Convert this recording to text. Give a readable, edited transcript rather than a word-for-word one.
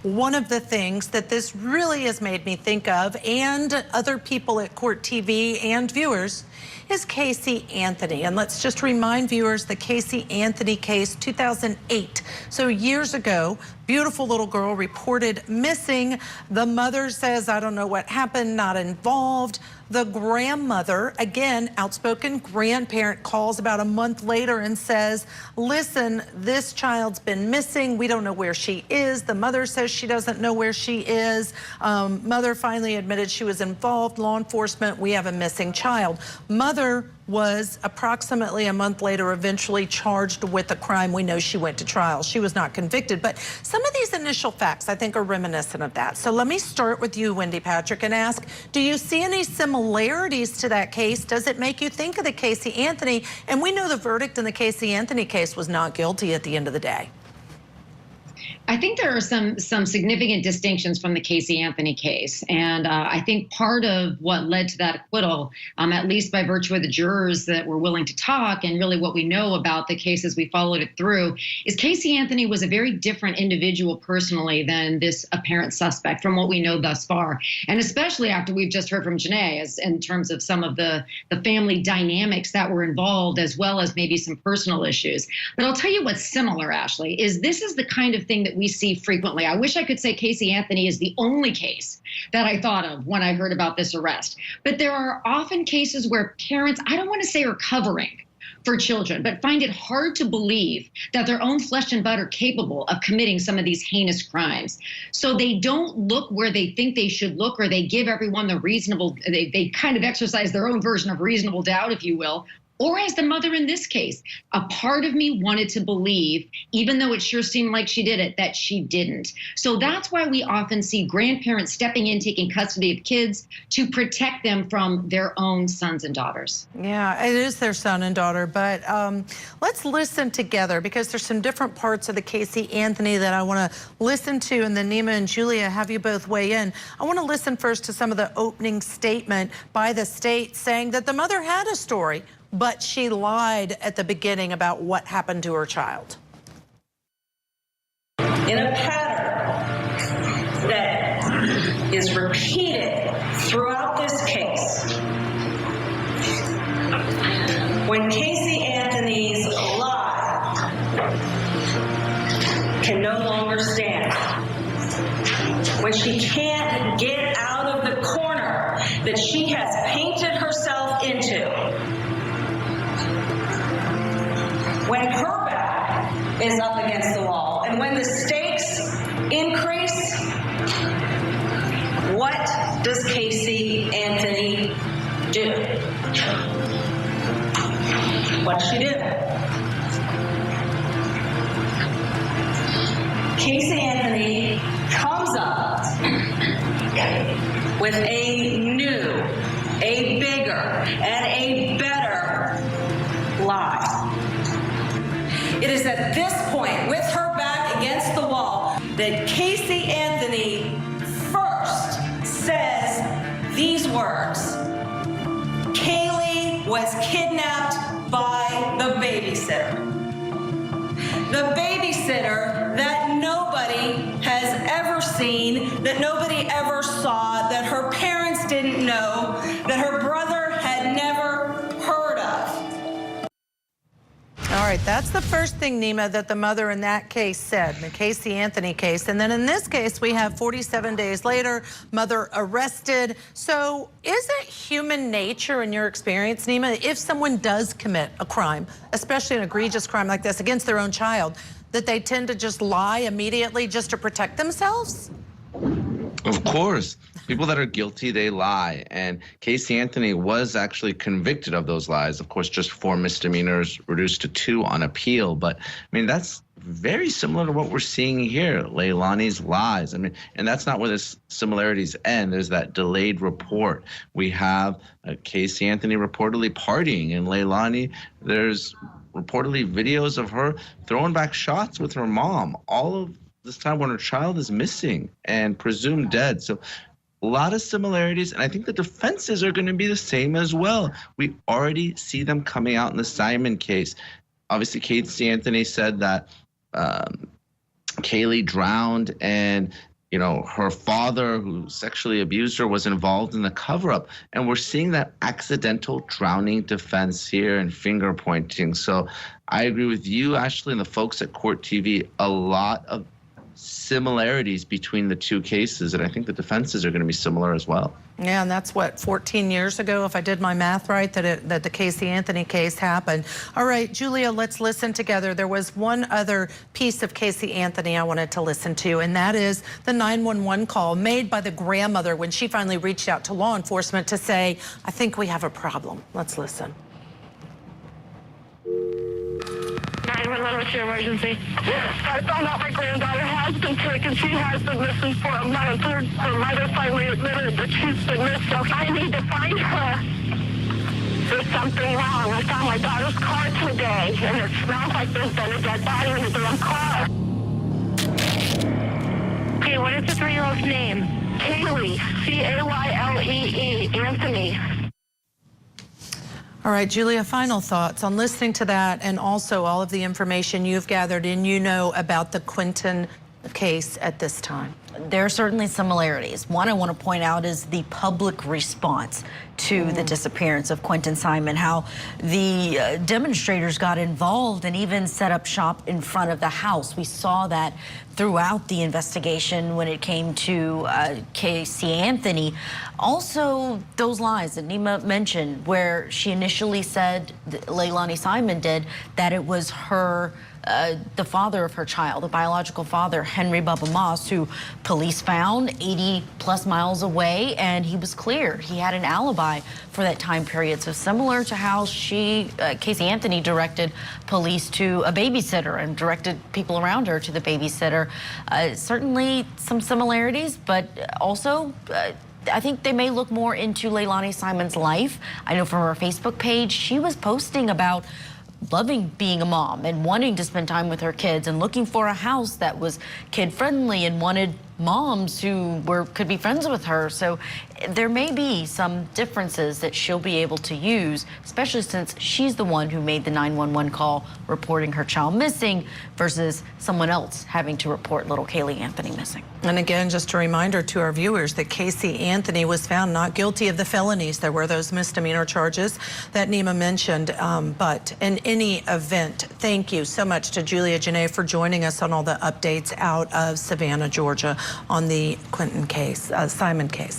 One of the things that this really has made me think of, and other people at Court TV and viewers, is Casey Anthony. And let's just remind viewers the Casey Anthony case, 2008. So years ago, beautiful little girl reported missing. The mother says, I don't know what happened, not involved. The grandmother, again, outspoken grandparent, calls about a month later and says, listen, this child's been missing. We don't know where she is. The mother says she doesn't know where she is. Mother finally admitted she was involved. Law enforcement, we have a missing child. Mother was approximately a month later eventually charged with the crime. We know she went to trial. She was not convicted, but some of these initial facts I think are reminiscent of that. So let me start with you, Wendy Patrick, and ask, do you see any similarities to that case? Does it make you think of the Casey Anthony? And we know the verdict in the Casey Anthony case was not guilty at the end of the day. I think there are some significant distinctions from the Casey Anthony case. And I think part of what led to that acquittal, at least by virtue of the jurors that were willing to talk and really what we know about the cases we followed it through, is Casey Anthony was a very different individual personally than this apparent suspect from what we know thus far. And especially after we've just heard from Janae, as in terms of some of the family dynamics that were involved, as well as maybe some personal issues. But I'll tell you what's similar, Ashley, is this is the kind of thing that we see frequently. I wish I could say Casey Anthony is the only case that I thought of when I heard about this arrest. But there are often cases where parents, I don't want to say are covering for children, but find it hard to believe that their own flesh and blood are capable of committing some of these heinous crimes. So they don't look where they think they should look, or they give everyone the reasonable, they kind of exercise their own version of reasonable doubt, if you will. Or as the mother in this case, a part of me wanted to believe, even though it sure seemed like she did it, that she didn't. So that's why we often see grandparents stepping in, taking custody of kids to protect them from their own sons and daughters. Yeah, it is their son and daughter, but let's listen together, because there's some different parts of the Casey Anthony that I want to listen to, and then Nima and Julia, have you both weigh in. I want to listen first to some of the opening statement by the state saying that the mother had a story, but she lied at the beginning about what happened to her child. In a pattern that is repeated throughout this case, when Casey Anthony's lie can no longer stand, when she can't get out of the corner that she has painted herself into, when her back is up against the wall, and when the stakes increase, what does Casey Anthony do? What does she do? Casey Anthony comes up with a new, a bigger, and a better lie. It is at this point, with her back against the wall, that Casey Anthony first says these words: Kaylee was kidnapped by the babysitter. The babysitter that nobody has ever seen, that nobody ever saw, that her parents didn't know, that her brother had never heard of. All right, that's the first thing, Nima, that the mother in that case said, the Casey Anthony case. And then in this case, we have 47 days later, mother arrested. So is it human nature, in your experience, Nima, if someone does commit a crime, especially an egregious crime like this against their own child, that they tend to just lie immediately just to protect themselves? Of course. People that are guilty, they lie. And Casey Anthony was actually convicted of those lies. Of course, just 4 misdemeanors, reduced to 2 on appeal. But, I mean, that's very similar to what we're seeing here, Leilani's lies. I mean, and that's not where the similarities end. There's that delayed report. We have Casey Anthony reportedly partying, and Leilani, there's reportedly videos of her throwing back shots with her mom, all of this time when her child is missing and presumed dead. So a lot of similarities, and I think the defenses are going to be the same as well. We already see them coming out in the Simon case. Obviously, Casey Anthony said that Kaylee drowned, and her father who sexually abused her was involved in the cover-up. And we're seeing that accidental drowning defense here and finger pointing. So I agree with you, Ashley, and the folks at Court TV, a lot of similarities between the two cases, and I think the defenses are going to be similar as well. Yeah, and that's what, 14 years ago, if I did my math right, that the Casey Anthony case happened. All right, Julia, let's listen together. There was one other piece of Casey Anthony I wanted to listen to, and that is the 911 call made by the grandmother when she finally reached out to law enforcement to say, I think we have a problem. Let's listen. 911, what's your emergency? I found out my granddaughter has been taken. She has been missing for a month. Her mother finally admitted that she's been missing. I need to find her. There's something wrong. I found my daughter's car today, and it smells like there's been a dead body in the damn car. Okay, what is the 3-year-old's name? Kaylee, Caylee, Anthony. All right, Julia, final thoughts on listening to that and also all of the information you've gathered and about the Quinton case at this time. There are certainly similarities. One I want to point out is the public response to the disappearance of Quinton Simon, how the demonstrators got involved and even set up shop in front of the house. We saw that throughout the investigation when it came to Casey Anthony. Also, those lies that Nima mentioned, where she initially said, Leilani Simon did, that it was her the father of her child, the biological father, Henry Bubba Moss, who police found 80+ miles away, and he was cleared. He had an alibi for that time period. So similar to how Casey Anthony directed police to a babysitter and directed people around her to the babysitter. Certainly some similarities, but also I think they may look more into Leilani Simon's life. I know from her Facebook page, she was posting about loving being a mom and wanting to spend time with her kids and looking for a house that was kid-friendly and wanted moms who could be friends with her. So there may be some differences that she'll be able to use, especially since she's the one who made the 911 call reporting her child missing versus someone else having to report little Kaylee Anthony missing. And again, just a reminder to our viewers that Casey Anthony was found not guilty of the felonies. There were those misdemeanor charges that Nima mentioned. But in any event, thank you so much to Julia Janae for joining us on all the updates out of Savannah, Georgia on the Quinton case, Simon case.